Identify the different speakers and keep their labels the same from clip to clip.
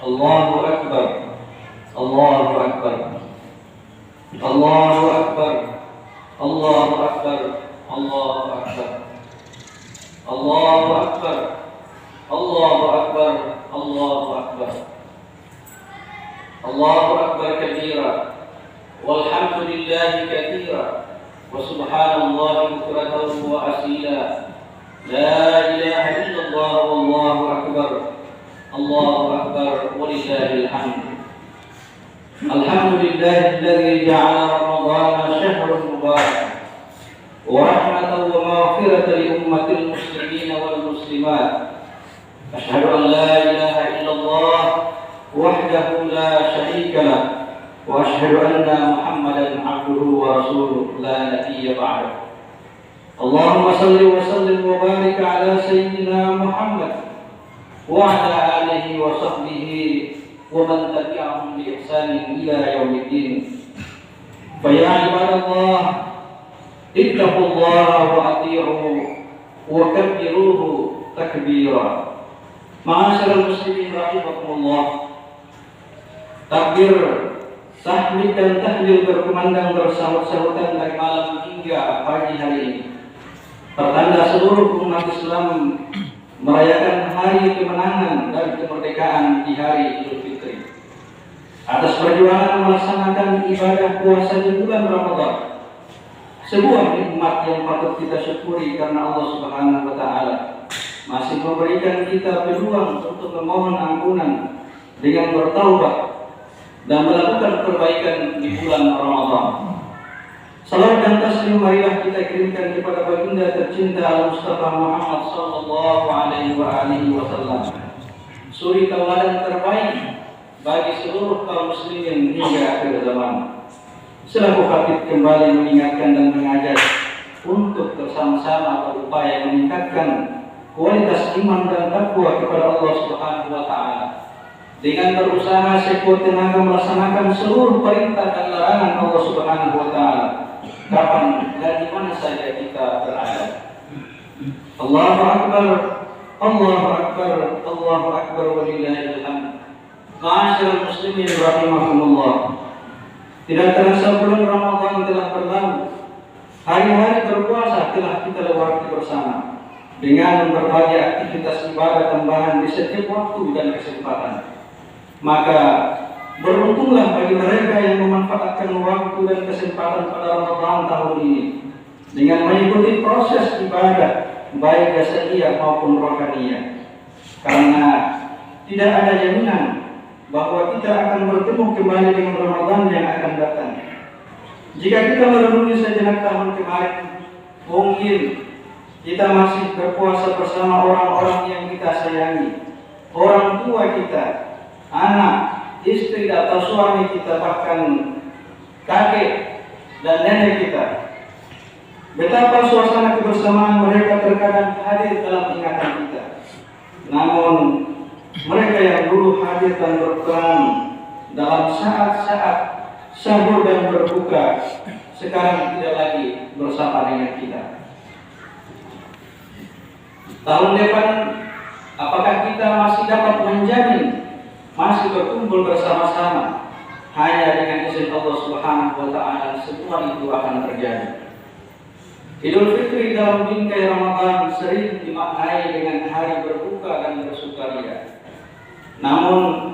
Speaker 1: الله أكبر الله أكبر الله أكبر الله أكبر الله أكبر الله أكبر الله أكبر الله أكبر الله أكبر كبيرا والحمد لله كثيرا وسبحان الله بكرة وأصيلا لا إله إلا الله والله أكبر الله أكبر ولله الحمد. الحمد لله الذي جعل رمضان شهر مبارك ورحمة ومغفرة لأمة المسلمين والمسلمات. أشهد أن لا إله إلا الله وحده لا شريك له وأشهد أن محمدا عبده ورسوله لا نبي بعده. اللهم صل وسلم وبارك على سيدنا محمد وعلى آله وصحبه ومن تبعهم بإحسان إلى يوم الدين. فيا عباد الله اتقوا الله وأطيعوه وكبروه تكبيرا. Ma'asyiral muslimin rahimakumullah. Takbir, tahmid dan tahlil berkumandang bersahut-sahutan dari malam hingga pagi hari ini. Pertanda seluruh umat Islam merayakan hari kemenangan dan kemerdekaan di hari Idul Fitri. Atas perjuangan melaksanakan ibadah puasa di bulan Ramadan, sebuah nikmat yang patut kita syukuri karena Allah Subhanahu wa taala masih memberikan kita peluang untuk memohon ampunan dengan bertaubat dan melakukan perbaikan di bulan Ramadan. Salawat dan taslim marilah kita kirimkan kepada baginda tercinta Al-Mustafa Muhammad sallallahu alaihi wasallam, suri tauladan terbaik bagi seluruh kaum muslimin hingga akhir zaman. Selaku khatib kembali mengingatkan dan mengajak untuk bersama-sama berupaya meningkatkan kualitas iman dan takwa kepada Allah Subhanahu wa taala dengan berusaha sekuat tenaga melaksanakan seluruh perintah dan larangan Allah Subhanahu wa taala kapan dan di mana saja kita berada. Allahu akbar Allahu akbar Allahu akbar walillahil hamd. Ma'asyiral muslimin rahimakumullah. Tidak terasa bulan Ramadan telah berlalu. Hari-hari berpuasa telah kita lewati bersama dengan berbagai aktivitas ibadah tambahan di setiap waktu dan kesempatan. Maka beruntunglah bagi mereka yang memanfaatkan waktu dan kesempatan pada Ramadan tahun ini dengan mengikuti proses ibadah baik jasmani maupun rohani. Karena tidak ada jaminan bahwa kita akan bertemu kembali dengan Ramadan yang akan datang. Jika kita merenungi sejenak tahun kemarin, mungkin kita masih berpuasa bersama orang-orang yang kita sayangi, orang tua kita, anak, istri atau suami kita, bahkan kakek dan nenek kita. Betapa suasana kebersamaan mereka terkadang hadir dalam ingatan kita. Namun mereka yang dulu hadir dan berperan dalam saat-saat sahur dan berbuka sekarang tidak lagi bersama dengan kita. Tahun depan, apakah kita masih dapat menjamin masih berkumpul bersama-sama? Hanya dengan izin Allah Subhanahu wa taala semua itu akan terjadi. Idul Fitri dalam bingkai Ramadan sering dimaknai dengan hari berbuka dan bersukaria. Namun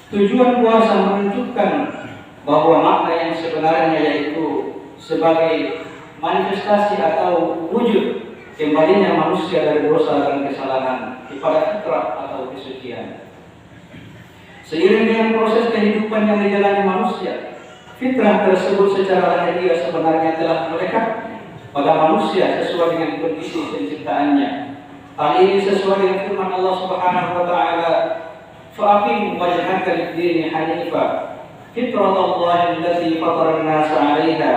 Speaker 1: tujuan puasa menunjukkan bahwa makna yang sebenarnya yaitu sebagai manifestasi atau wujud kembalinya manusia dari dosa dan kesalahan kepada fitrah atau kesucian. Seiring dengan proses kehidupan yang dijalani manusia, fitrah tersebut secara lahiriah sebenarnya telah melekat pada manusia sesuai dengan kondisi penciptaannya. Hal ini sesuai dengan firman Allah Subhanahu wa taala, "Fa'aqim wajhaka lid-dini hanifan, fitratallahi allati fatara an-nasa 'alaiha,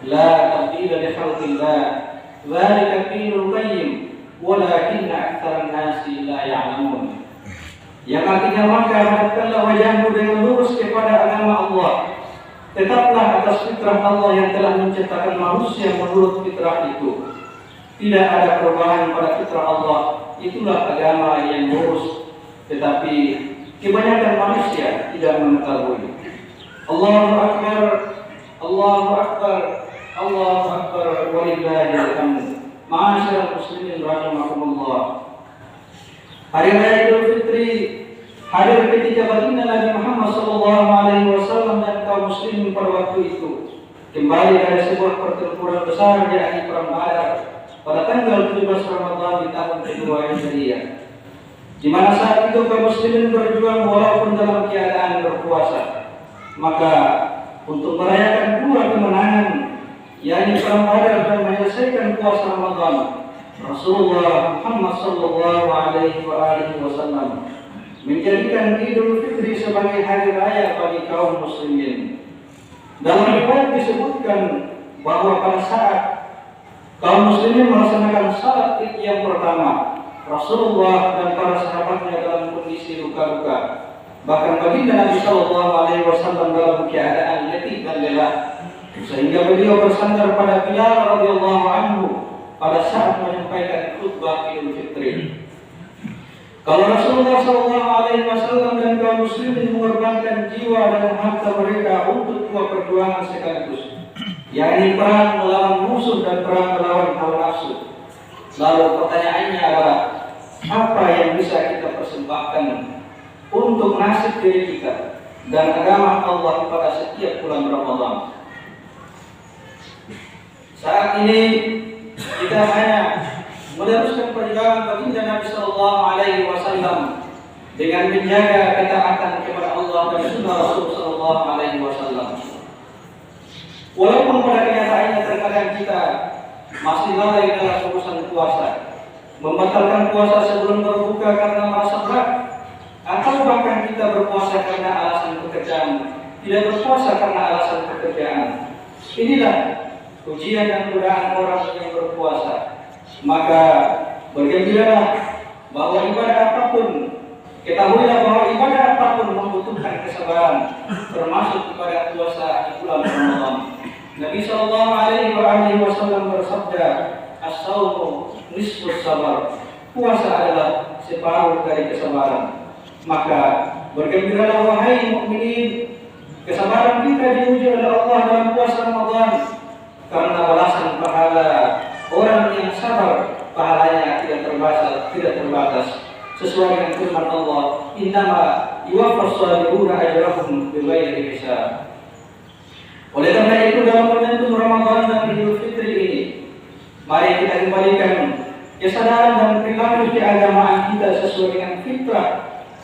Speaker 1: la tabdila li khalqillah." Dzalika ad-dinul qayyim walakinna aktsaran nasi la ya'lamun. Yang artinya maka hadapkanlah wajahmu dengan lurus kepada agama Allah. Tetaplah atas fitrah Allah yang telah menciptakan manusia menurut fitrah itu. Tidak ada perubahan pada fitrah Allah. Itulah agama yang lurus. Tetapi kebanyakan manusia tidak mengetahui. Allahu Akbar, Allahu Akbar, Allahu Akbar, walillahil hamd. Ma'asyiral muslimin rahimakumullah. Hari Raya Idul Fitri hadir ketika baginda Nabi Muhammad SAW dan kaum muslimin pada waktu itu kembali dari sebuah pertempuran besar, yakni Perang Badar, pada tanggal 17 Ramadan di tahun kedua Hijriah, di mana saat itu kaum muslimin berjuang walaupun dalam keadaan berpuasa. Maka untuk merayakan dua kemenangan, yakni Perang Badar dan menyelesaikan puasa Ramadan, Rasulullah Muhammad SAW menjadikan Idul Fitri sebagai hari raya bagi kaum muslimin. Dalam riwayat disebutkan bahwa pada saat kaum muslimin melaksanakan salat Id yang pertama, Rasulullah dan para sahabatnya dalam kondisi luka-luka. Bahkan baginda Nabi SAW dalam keadaan letih dan lelah, sehingga beliau bersandar pada Bilal radhiyallahu anhu pada saat menyampaikan khutbah Idul Fitri. Kalau Rasulullah SAW dan kaum muslimin mengorbankan jiwa dan harta mereka untuk dua perjuangan sekaligus, yakni perang melawan musuh dan perang melawan hawa nafsu, lalu pertanyaannya adalah, apa yang bisa kita persembahkan untuk nasib diri kita dan agama Allah pada setiap bulan Ramadan? Saat ini kita hanya meneruskan perjuangan baginda Nabi SAW dengan menjaga ketaatan kepada Allah dan sunnah Rasul SAW. Walaupun pada kenyataannya terkadang kita masih lalai dalam urusan puasa, membatalkan puasa sebelum berbuka karena merasa berat, atau bahkan kita berpuasa karena alasan pekerjaan, tidak berpuasa karena alasan pekerjaan. Inilah ujian dan godaan orang yang berpuasa. Maka bergembiralah bahwa ibadah apapun, ketahuilah bahwa ibadah apapun membutuhkan kesabaran, termasuk ibadah puasa di bulan Ramadan. Nabi SAW bersabda, "As-saumu nisfus sabar." Puasa adalah separuh dari kesabaran. Maka bergembiralah wahai mukminin, kesabaran kita diuji oleh Allah dalam puasa Ramadan, karena balasan pahala orang yang sabar pahalanya tidak terbatas, sesuai dengan firman Allah, "Innama yuwaffas shobiruna ajrahum bighairi hisab." Oleh karena itu, dalam momentum Ramadan dan Idul Fitri ini, mari kita kembalikan kesadaran dan perilaku keagamaan kita sesuai dengan fitrah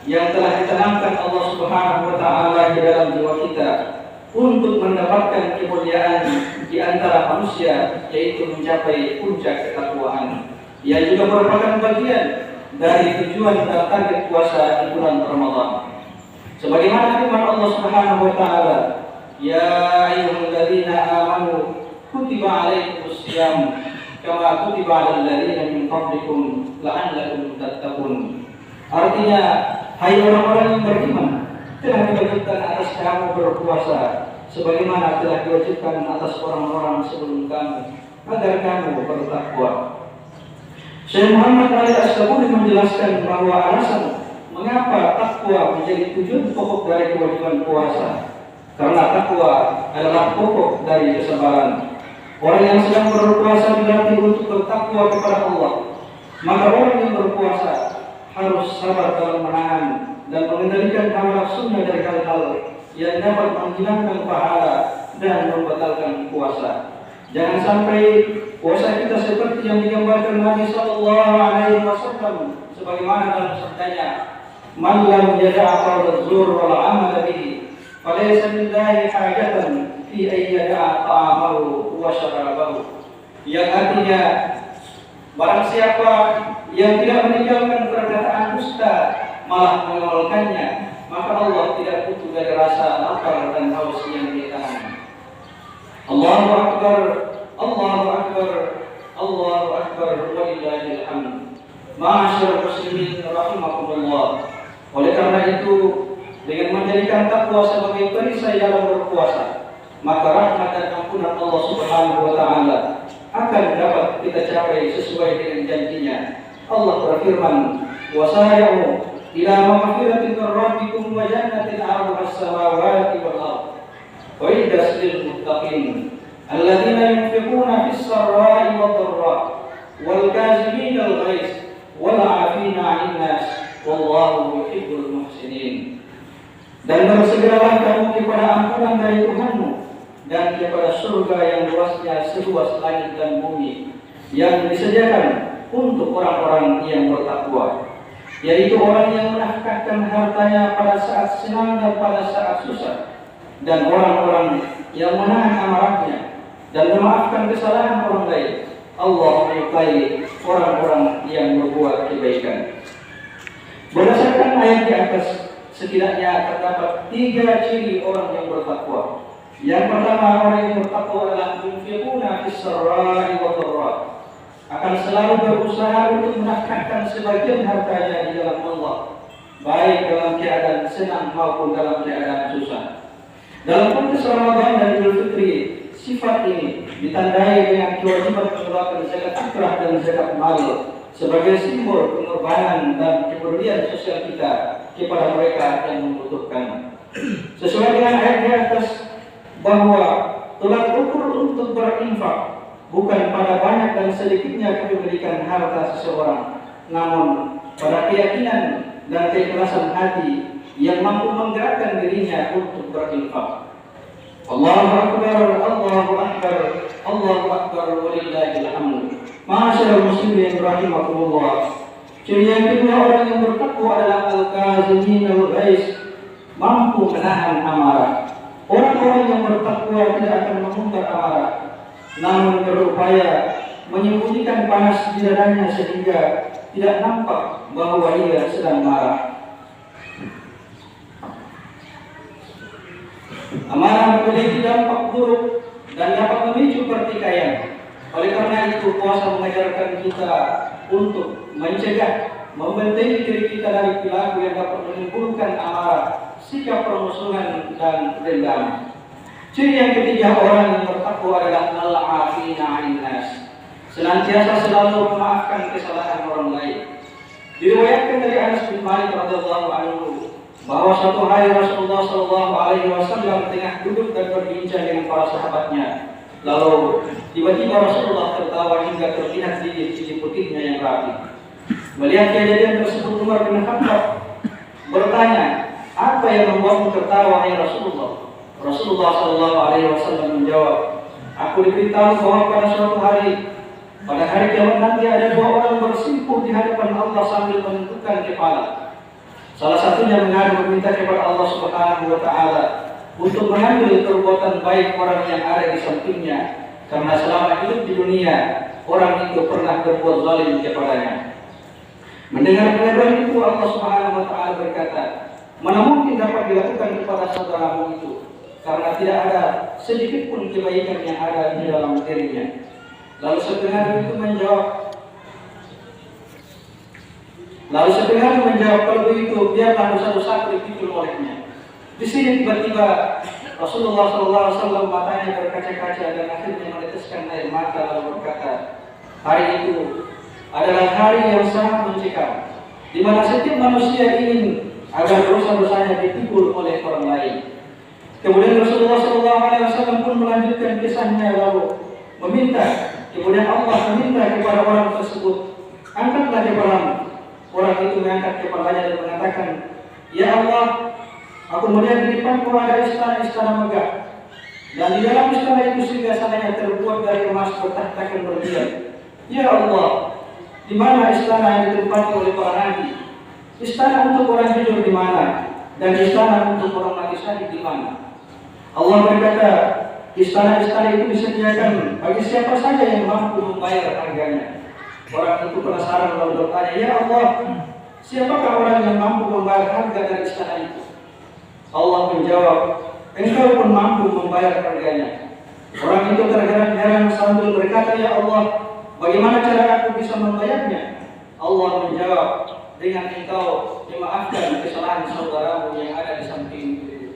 Speaker 1: yang telah ditanamkan Allah Subhanahu wa Ta'ala di dalam jiwa kita, untuk mendapatkan kemuliaan di antara manusia, yaitu mencapai puncak ketakwaan. Ia juga merupakan bagian dari tujuan dan target puasa di bulan Ramadan. Sebagaimana firman Allah Subhanahu wa Ta'ala, "Ya ayyuhalladzina amanu kutiba alaikumus syiyam kama kutiba alal ladzina min qablikum la'allakum tattaqun." Artinya, hai orang-orang yang beriman, telah diwajibkan atas kamu berpuasa sebagaimana telah diwajibkan atas orang-orang sebelum kamu, agar kamu bertakwa. Syekh Muhammad Ali As-Sabuni menjelaskan bahwa alasan mengapa takwa menjadi tujuan pokok dari kewajiban puasa, karena takwa adalah pokok dari kesabaran. Orang yang sedang berpuasa dilatih untuk bertakwa kepada Allah. Maka orang yang berpuasa harus sabar dalam menahan dan mengendalikan hawa nafsunya dari hal-hal yang dapat menghilangkan pahala dan membatalkan puasa. Jangan sampai puasa kita seperti yang digambarkan Nabi SAW, sebagaimana dalam sabdanya, "Man lam yada'a qawla zur wal 'amala bihi, falaysa lillahi hajatan fi an yada'a ta'amahu wa syarabahu." Yang artinya, barang siapa yang tidak meninggalkan perkataan dusta malah mengamalkannya, maka Allah tidak butuh dari rasa lapar dan haus yang ditahan. Allahu Akbar, Allahu Akbar, Allahu Akbar, walillahil hamd. Ma'asyiral muslimin rahimakumullah. Oleh karena itu, dengan menjadikan takwa sebagai perisai dalam berpuasa, maka rahmat dan ampunan Allah Subhanahu wa Ta'ala akan dapat kita capai sesuai dengan janjinya. Allah berfirman, "Wasari'u ila maghfiratin min rabbikum wa jannatin 'arduha as-samawati wal ardh wa iddat lil muttaqin alladzina yunfiquna fis sarra'i wad dharra wal kazimina al-ghaiz wal 'afina 'anil nas wallahu yuhibbul muhsinin. Dan bersegeralah kamu kepada ampunan dari Tuhanmu dan kepada surga yang luasnya seluas langit dan bumi yang disediakan untuk orang-orang yang bertakwa, yaitu orang yang menafkahkan hartanya pada saat senang dan pada saat susah, dan orang-orang yang menahan amarahnya dan memaafkan kesalahan orang lain. Allah menyukai orang-orang yang berbuat kebaikan. Berdasarkan ayat di atas, setidaknya terdapat 3 ciri orang yang bertakwa. Yang pertama, orang yang bertakwa adalah yunfiquna fis sarra'i wad dharra, akan selalu berusaha untuk menafkahkan sebagian hartanya di jalan Allah, baik dalam keadaan senang maupun dalam keadaan susah. Dalam konteks Ramadan dan Idul Fitri, sifat ini ditandai dengan kewajiban mengeluarkan zakat fitrah dan zakat mal sebagai simbol pengorbanan dan kepedulian sosial kita kepada mereka yang membutuhkan. Sesuai dengan ayat di atas, bahwa tolak ukur untuk berinfak bukan pada banyak dan sedikitnya kepemilikan harta seseorang, namun pada keyakinan dan keikhlasan hati yang mampu menggerakkan dirinya untuk berinfak. Allahu Akbar, Allahu Akbar, Allahu Akbar, walillahil hamd. Ma'asyiral muslimin rahimakumullah. Ciri yang kedua orang yang bertakwa adalah al-kazimin al-ghaiz, mampu menahan amarah. Orang-orang yang bertakwa tidak akan mengumbar amarah, namun berupaya menyembunyikan panas di dadanya sehingga tidak nampak bahwa ia sedang marah. Amarah memiliki dampak buruk dan dapat memicu pertikaian. Oleh karena itu, puasa mengajarkan kita untuk mencegah, membentengi diri kita dari perilaku yang dapat menimbulkan amarah, sikap permusuhan dan dendam. Ciri yang ketiga orang yang bertakwa adalah al-'afina 'anil nas, senantiasa selalu memaafkan kesalahan orang lain. Diriwayatkan dari Anas bin Malik radhiyallahu anhu bahwa suatu hari Rasulullah sallallahu alaihi wasallam tengah duduk dan berbincang dengan para sahabatnya. Lalu tiba-tiba Rasulullah tertawa hingga terlihat gigi putihnya yang rapi. Melihat kejadian tersebut, Umar bin Khattab bertanya, "Apa yang membuatmu tertawa, hai Rasulullah?" Rasulullah sallallahu alaihi wasallam menjawab, "Aku diberitahu bahwa pada suatu hari, pada hari kiamat nanti ada 2 orang bersimpuh di hadapan Allah sambil menundukkan kepala. Salah satunya mengadu meminta kepada Allah Subhanahu wa taala untuk mengambil perbuatan baik orang yang ada di sampingnya, karena selama hidup di dunia orang itu pernah berbuat zalim kepadanya." Mendengar pengaduan itu, Allah Subhanahu wa taala berkata, "Mana mungkin dapat dilakukan kepada saudaramu itu, karena tidak ada sedikit pun kebaikan yang ada di dalam dirinya." Lalu setengah itu menjawab, "Kalau begitu, biarlah dosa-dosaku dipikul olehnya." Di sini tiba-tiba Rasulullah SAW matanya berkaca-kaca dan akhirnya meneteskan air mata lalu berkata, "Hari itu adalah hari yang sangat mencekam, di mana setiap manusia ingin agar dosa-dosanya dipikul oleh orang lain." Kemudian Rasulullah SAW pun melanjutkan kisahnya lalu kemudian Allah meminta kepada orang tersebut, "Angkatlah kepalamu." Orang itu mengangkat kepalanya dan mengatakan, "Ya Allah, aku melihat di depanku ada istana-istana megah, dan di dalam istana itu singgasananya terbuat dari emas bertahtakan berlian. Ya Allah, di mana istana yang ditempati oleh para nabi? Istana untuk orang jujur di mana? Dan istana untuk orang mati syahid di mana?" Allah berkata, "Istana-istana itu disediakan bagi siapa saja yang mampu membayar harganya." Orang itu penasaran lalu bertanya, "Ya Allah, siapakah orang yang mampu membayar harga dari istana itu?" Allah menjawab, "Engkau pun mampu membayar harganya." Orang itu terheran-heran sambil berkata, "Ya Allah, bagaimana cara aku bisa membayarnya?" Allah menjawab, "Dengan engkau memaafkan kesalahan saudaramu yang ada di sampingmu itu,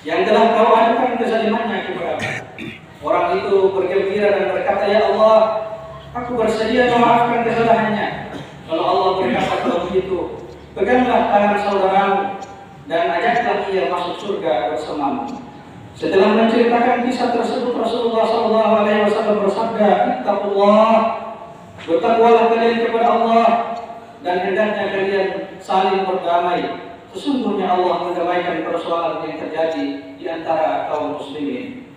Speaker 1: yang telah kau adukan kezalimannya kepada." Orang itu bergembira dan berkata, "Ya Allah, aku bersedia memaafkan kesalahannya." Kalau Allah berkata begitu, peganglah tangan saudaramu dan ajaklah ia masuk surga bersamamu. Setelah menceritakan kisah tersebut, Rasulullah SAW bersabda, "Ittaqullah, bertakwalah kalian kepada Allah dan hendaknya kalian saling berdamai. Sesungguhnya Allah mendamaikan persoalan yang terjadi di antara kaum muslimin."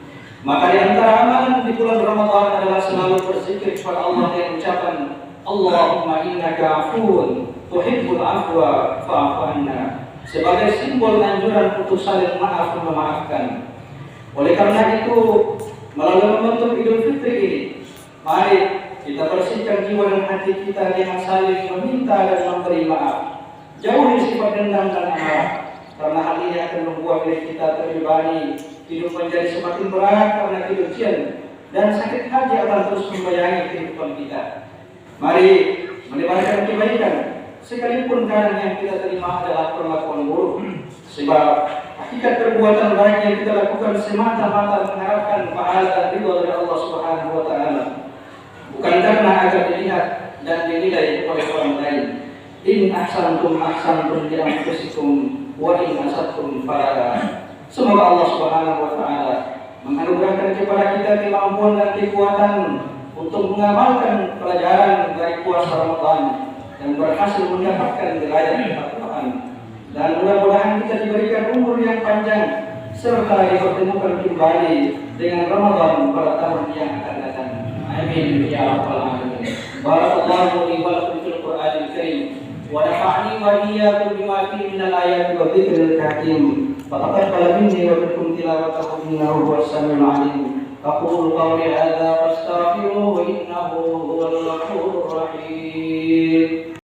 Speaker 1: Maka di antara amalan di bulan Ramadan adalah selalu berzikir kepada Allah dengan ucapan, "Allahumma innaka afuwun tuhibbul afwa fa'fu anna," sebagai simbol anjuran untuk saling maaf dan memaafkan. Oleh karena itu, melalui momentum Idul Fitri ini, mari kita bersihkan jiwa dan hati kita dengan saling meminta dan memberi maaf. Jauhi sifat dendam dan amarah, karena hal ini akan membuat diri kita terbebani, hidup menjadi semakin berat karena kebencian, dan sakit hati akan terus membayangi kehidupan kita. Mari menebarkan kebaikan, sekalipun kadang yang kita terima adalah perlakuan buruk. Sebab hakikat perbuatan baik yang kita lakukan semata-mata mengharapkan pahala dan ridha dari Allah Subhanahu wa Ta'ala, bukan karena agar dilihat dan dinilai oleh orang lain. In ahsantum ahsantum li anfusikum wa in asatum falaha. Semoga Allah Subhanahu wa Ta'ala menganugerahkan kepada kita kemampuan dan kekuatan untuk mengamalkan pelajaran dari puasa Ramadan dan berhasil mendapatkan derajat ketakwaan. Dan mudah-mudahan kita diberikan umur yang panjang serta dipertemukan kembali dengan Ramadan pada tahun yang akan datang. Amin ya rabbal alamin. Barakallahu li wa lakum fil Qur'anil Karim wa nafa'ani wa iyyakum bima fihi minal ayati wa dzikril hakim. Fataqabbal minni wa minkum tilawatahu innahu huwas samiul alim. Aqulu qawli hadza fastaghfiruhu innahu huwal ghafurur rahim.